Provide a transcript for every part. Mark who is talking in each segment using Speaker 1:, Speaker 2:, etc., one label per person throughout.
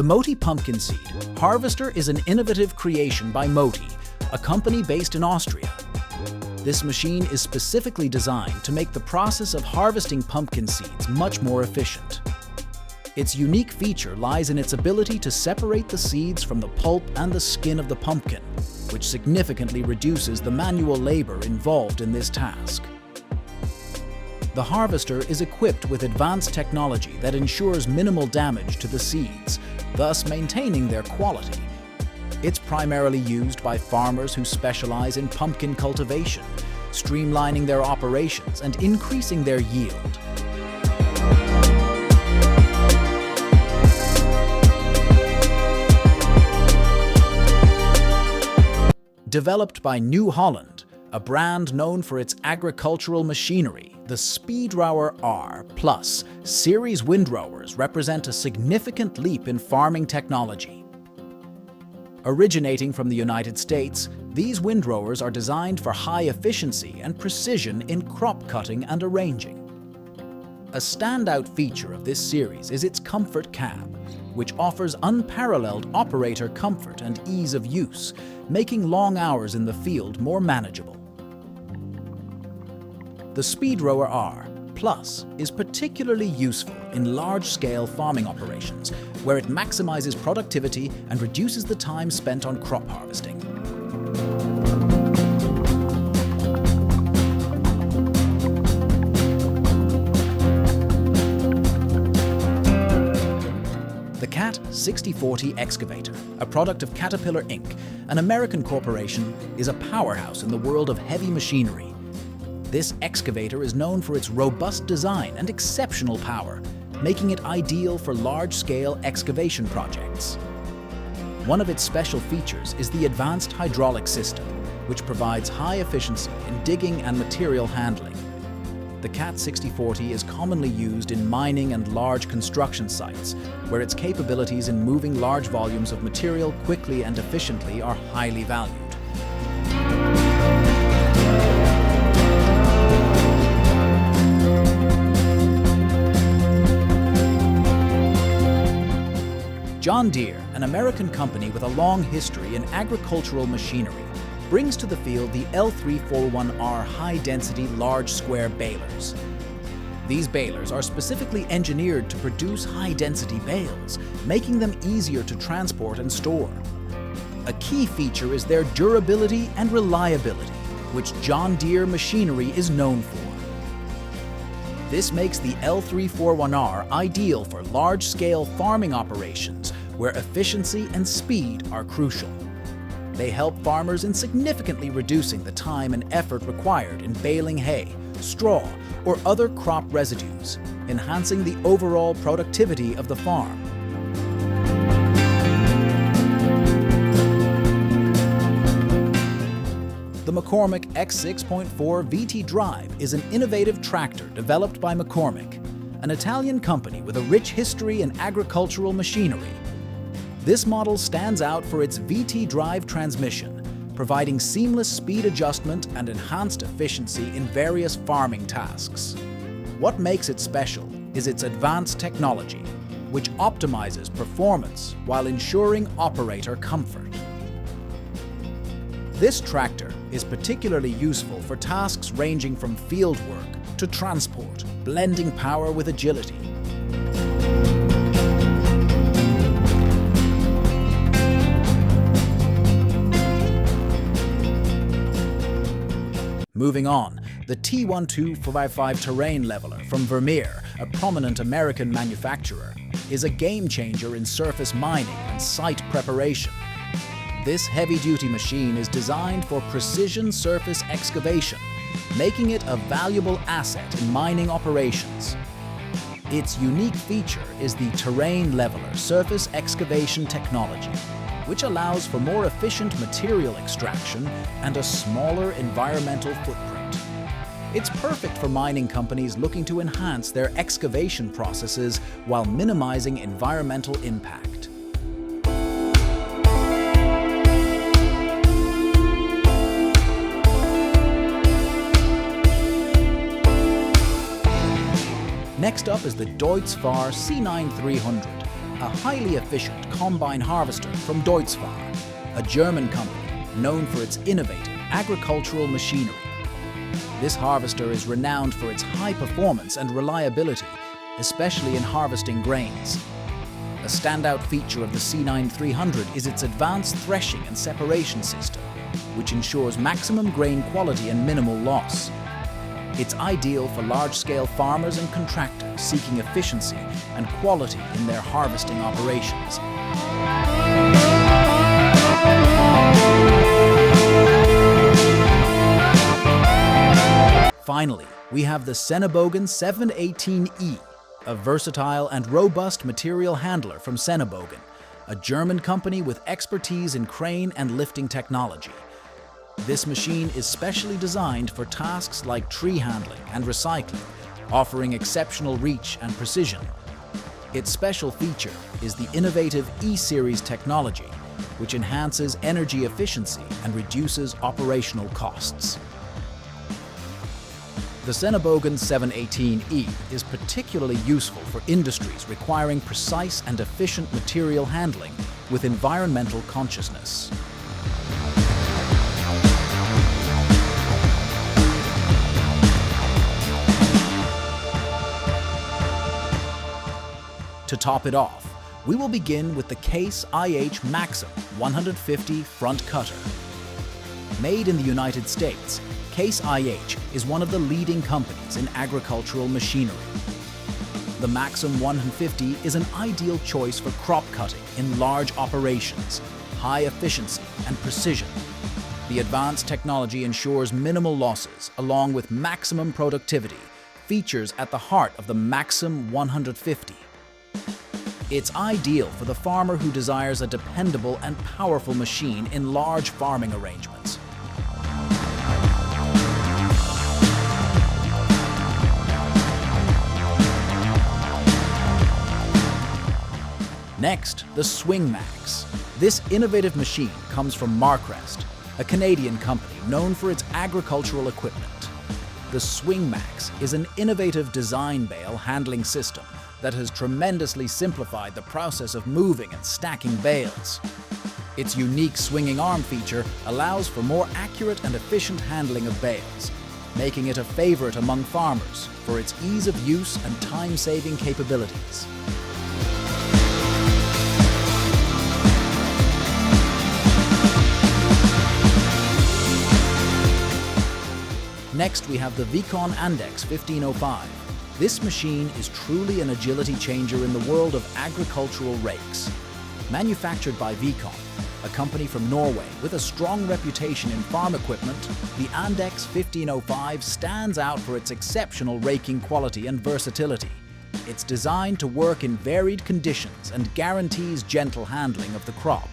Speaker 1: The Moti pumpkin seed harvester is an innovative creation by Moti, a company based in Austria. This machine is specifically designed to make the process of harvesting pumpkin seeds much more efficient. Its unique feature lies in its ability to separate the seeds from the pulp and the skin of the pumpkin, which significantly reduces the manual labor involved in this task. The harvester is equipped with advanced technology that ensures minimal damage to the seeds, thus maintaining their quality. It's primarily used by farmers who specialize in pumpkin cultivation, streamlining their operations and increasing their yield. Developed by New Holland, a brand known for its agricultural machinery, the Speedrower R+ series windrowers represent a significant leap in farming technology. Originating from the United States, these windrowers are designed for high efficiency and precision in crop cutting and arranging. A standout feature of this series is its comfort cab, which offers unparalleled operator comfort and ease of use, making long hours in the field more manageable. The Speedrower R+ is particularly useful in large-scale farming operations, where it maximizes productivity and reduces the time spent on crop harvesting. The CAT 6040 excavator, a product of Caterpillar Inc., an American corporation, is a powerhouse in the world of heavy machinery. This excavator is known for its robust design and exceptional power, making it ideal for large-scale excavation projects. One of its special features is the advanced hydraulic system, which provides high efficiency in digging and material handling. The CAT 6040 is commonly used in mining and large construction sites, where its capabilities in moving large volumes of material quickly and efficiently are highly valued. John Deere, an American company with a long history in agricultural machinery, brings to the field the L341R high-density large square balers. These balers are specifically engineered to produce high-density bales, making them easier to transport and store. A key feature is their durability and reliability, which John Deere machinery is known for. This makes the L341R ideal for large-scale farming operations where efficiency and speed are crucial. They help farmers in significantly reducing the time and effort required in baling hay, straw, or other crop residues, enhancing the overall productivity of the farm. The McCormick X6.4 VT Drive is an innovative tractor developed by McCormick, an Italian company with a rich history in agricultural machinery. This model stands out for its VT Drive transmission, providing seamless speed adjustment and enhanced efficiency in various farming tasks. What makes it special is its advanced technology, which optimizes performance while ensuring operator comfort. This tractor is particularly useful for tasks ranging from field work to transport, blending power with agility. Moving on, the T12455 terrain leveler from Vermeer, a prominent American manufacturer, is a game-changer in surface mining and site preparation. This heavy-duty machine is designed for precision surface excavation, making it a valuable asset in mining operations. Its unique feature is the terrain leveler surface excavation technology, which allows for more efficient material extraction and a smaller environmental footprint. It's perfect for mining companies looking to enhance their excavation processes while minimizing environmental impact. Next up is the Deutz-Fahr C9300, a highly efficient combine harvester from Deutzfahr, a German company known for its innovative agricultural machinery. This harvester is renowned for its high performance and reliability, especially in harvesting grains. A standout feature of the C9300 is its advanced threshing and separation system, which ensures maximum grain quality and minimal loss. It's ideal for large-scale farmers and contractors seeking efficiency and quality in their harvesting operations. Finally, we have the Senebogen 718E, a versatile and robust material handler from Senebogen, a German company with expertise in crane and lifting technology. This machine is specially designed for tasks like tree handling and recycling, offering exceptional reach and precision. Its special feature is the innovative E-Series technology, which enhances energy efficiency and reduces operational costs. The Senebogen 718E is particularly useful for industries requiring precise and efficient material handling with environmental consciousness. To top it off, we will begin with the Case IH Maxim 150 front cutter. Made in the United States, Case IH is one of the leading companies in agricultural machinery. The Maxim 150 is an ideal choice for crop cutting in large operations, high efficiency and precision. The advanced technology ensures minimal losses along with maximum productivity, features at the heart of the Maxim 150. It's ideal for the farmer who desires a dependable and powerful machine in large farming arrangements. Next, the Swing Max. This innovative machine comes from Marcrest, a Canadian company known for its agricultural equipment. The Swing Max is an innovative design bale handling system that has tremendously simplified the process of moving and stacking bales. Its unique swinging arm feature allows for more accurate and efficient handling of bales, making it a favorite among farmers for its ease of use and time-saving capabilities. Next, we have the Vicon Andex 1505. This machine is truly an agility changer in the world of agricultural rakes. Manufactured by Vicon, a company from Norway with a strong reputation in farm equipment, the Andex 1505 stands out for its exceptional raking quality and versatility. It's designed to work in varied conditions and guarantees gentle handling of the crop.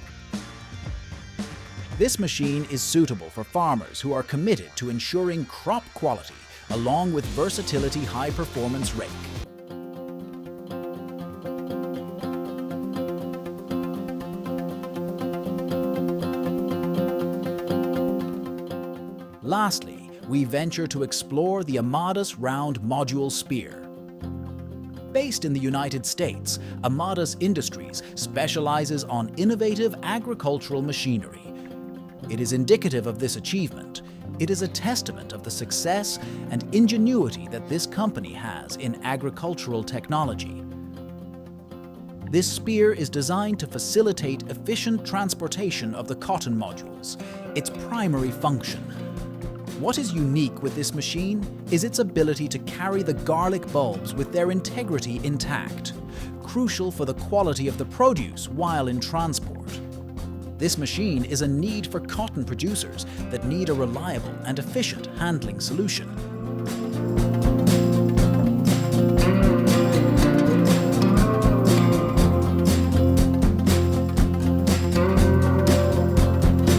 Speaker 1: This machine is suitable for farmers who are committed to ensuring crop quality along with versatility high-performance rake. Lastly, we venture to explore the Amadas Round Module Spear. Based in the United States, Amadas Industries specializes on innovative agricultural machinery. It is indicative of this achievement. It is a testament of the success and ingenuity that this company has in agricultural technology. This spear is designed to facilitate efficient transportation of the cotton modules, its primary function. What is unique with this machine is its ability to carry the garlic bulbs with their integrity intact, crucial for the quality of the produce while in transport. This machine is a need for cotton producers that need a reliable and efficient handling solution.